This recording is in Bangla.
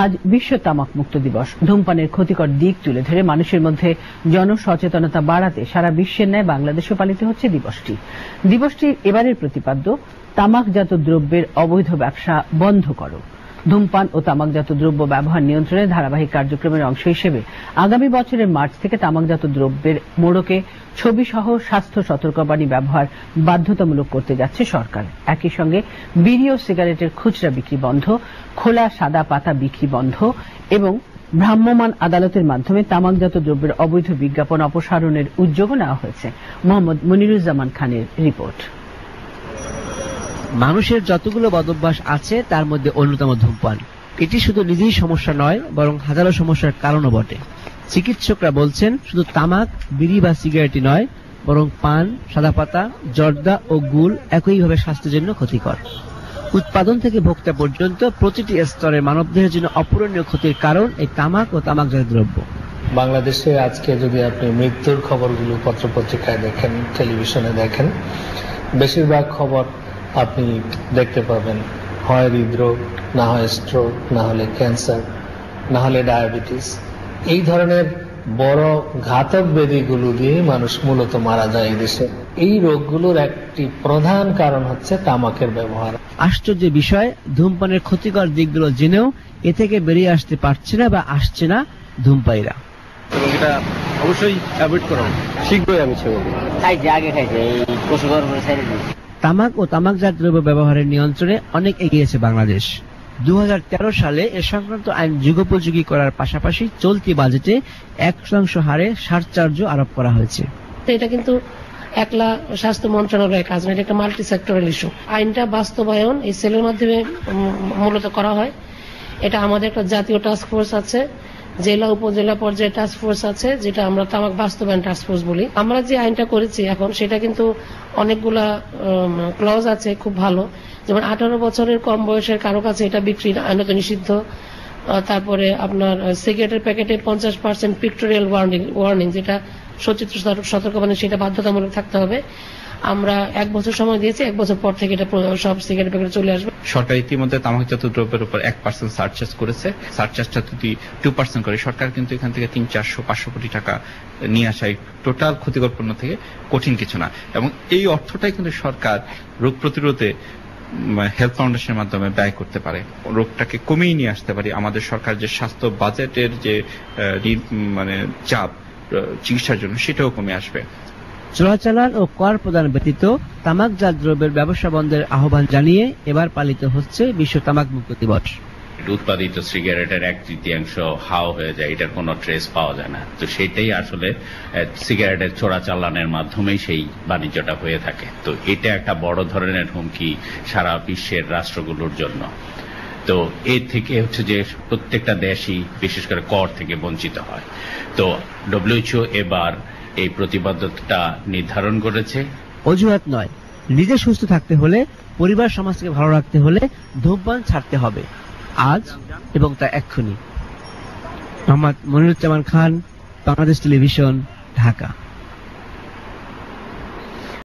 আজ বিশ্ব তামাক মুক্ত দিবস। ধূমপানের ক্ষতিকর দিক তুলে ধরে মানুষের মধ্যে জনসচেতনতা বাড়াতে সারা বিশ্বের ন্যায় বাংলাদেশেও পালিত হচ্ছে দিবসটি। দিবসটির এবারের প্রতিপাদ্য তামাকজাত দ্রব্যের অবৈধ ব্যবসা বন্ধ করো। ধূমপান ও তামাকজাত দ্রব্য ব্যবহার নিয়ন্ত্রণে ধারাবাহিক কার্যক্রমের অংশ হিসেবে আগামী বছরের মার্চ থেকে তামাকজাত দ্রব্যের মোড়কে ছবি সহ স্বাস্থ্য সতর্কবাণী ব্যবহার বাধ্যতামূলক করতে যাচ্ছে সরকার। একই সঙ্গে বিড়ি ও সিগারেটের খুচরা বিক্রি বন্ধ, খোলা সাদা পাতা বিক্রি বন্ধ এবং ভ্রাম্যমাণ আদালতের মাধ্যমে তামাকজাত দ্রব্যের অবৈধ বিজ্ঞাপন অপসারণের উদ্যোগও নেওয়া হয়েছে। মোহাম্মদ মনিরুজ্জামান খানের রিপোর্ট। মানুষের যতগুলো বদভ্যাস আছে তার মধ্যে অন্যতম ধূমপান। এটি শুধু নিজেই সমস্যা নয়, বরং হাজারো সমস্যার কারণও বটে। চিকিৎসকরা বলছেন শুধু তামাক, বিড়ি বা সিগারেটই নয়, বরং পান, সাদা পাতা, জর্দা ও গুল একইভাবে স্বাস্থ্যের জন্য ক্ষতিকর। উৎপাদন থেকে ভোক্তা পর্যন্ত প্রতিটি স্তরে মানবদেহের জন্য অপূরণীয় ক্ষতির কারণ এই তামাক ও তামাকজাত দ্রব্য। বাংলাদেশে আজকে যদি আপনি মৃত্যুর খবরগুলো পত্রপত্রিকায় দেখেন, টেলিভিশনে দেখেন, বেশিরভাগ খবর আপনি দেখতে পাবেন হয় হৃদরোগ, না হয় স্ট্রোক, না হলে ক্যান্সার, না হলে ডায়াবেটিস। এই ধরনের বড় ঘাতক ব্যাধিগুলো দিয়ে মানুষ মূলত মারা যায় এই দেশে। এই রোগগুলোর একটি প্রধান কারণ হচ্ছে তামাকের ব্যবহার। আশ্চর্য বিষয়, ধূমপানের ক্ষতিকর দিকগুলো জেনেও এ থেকে বেরিয়ে আসতে পারছে না বা আসছে না ধূমপায়ীরা। এবং এটা অবশ্যই অ্যাভয়েড করা শীঘ্রই আমি ছেড়ে দেব। তামাক ও তামাকজাত দ্রব্য ব্যবহারের নিয়ন্ত্রণে অনেক এগিয়েছে বাংলাদেশ। 2013 সালে এ সংক্রান্ত আইন যুগোপযোগী করার পাশাপাশি চলতি বাজেটে 1% হারে সারচার্জও আরোপ করা হয়েছে। এটা কিন্তু একলা স্বাস্থ্য মন্ত্রণালয়ের কাজ না, এটা একটা মাল্টি সেক্টরাল ইস্যু। আইনটা বাস্তবায়ন এই সেলের মাধ্যমে মূলত করা হয়। এটা আমাদের একটা জাতীয় টাস্ক ফোর্স আছে, জেলা উপজেলা পর্যায়ে টাস্ক ফোর্স আছে, যেটা আমরা তামাক বাস্তবায়ন টাস্ক ফোর্স বলি। আমরা যে আইনটা করেছি এখন, সেটা কিন্তু অনেকগুলা ক্লজ আছে খুব ভালো। যেমন 18 বছরের কম বয়সের কারো কাছে এটা বিক্রি আইনত নিষিদ্ধ। তারপরে আপনার সিগারেটের প্যাকেটে 50% পিক্টোরিয়াল ওয়ার্নিং, যেটা সচিত্র সতর্কবাণী, সেটা বাধ্যতামূলক থাকতে হবে। আমরা 1 বছর সময় দিয়েছি, 1 বছর পর থেকে এটা সব সিগারেট প্যাকেটে চলে আসবে। সরকার ইতিমধ্যে তামাকজাত দ্রব্যের উপর 1% সারচার্জ করেছে। সারচার্জটা যদি 2% করে, সরকার কিন্তু এখান থেকে 300-400-500 কোটি টাকা নিয়ে আসায় টোটাল ক্ষতিকর পণ্য থেকে কঠিন কিছু না। এবং এই অর্থটাই কিন্তু সরকার রোগ প্রতিরোধে হেলথ ফাউন্ডেশনের মাধ্যমে ব্যয় করতে পারে, রোগটাকে কমিয়ে নিয়ে আসতে পারে। আমাদের সরকার যে স্বাস্থ্য বাজেটের যে চাপ চিকিৎসার জন্য, সেটাও কমে আসবে। চোরাচালান ও কর প্রদান ব্যতীত তামাকজাত দ্রব্যের ব্যবসা বন্ধের আহ্বান জানিয়ে এবার পালিত হচ্ছে বিশ্ব তামাক মুক্ত দিবস। উৎপাদিত সিগারেটের 1/3 হাও হয়ে যায়, এটার কোনো ট্রেস পাওয়া যায় না। তো সেটাই আসলে সিগারেটের চোরাচালানের মাধ্যমেই সেই বাণিজ্যটা হয়ে থাকে। তো এটা একটা বড় ধরনের হুমকি সারা বিশ্বের রাষ্ট্রগুলোর জন্য। তো এর থেকে হচ্ছে যে প্রত্যেকটা দেশই বিশেষ করে কর থেকে বঞ্চিত হয়। তো WHO এবার এই প্রতিবদ্ধতা নির্ধারণ করেছে। অজুহাত নয়, নিজে সুস্থ থাকতে হলে, পরিবার সমাজকে ভালো রাখতে হলে ধূমপান ছাড়তে হবে আজ, এবং তা এক্ষুনি। মোহাম্মদ মনিরুজ্জামান খান, বাংলাদেশ টেলিভিশন, ঢাকা।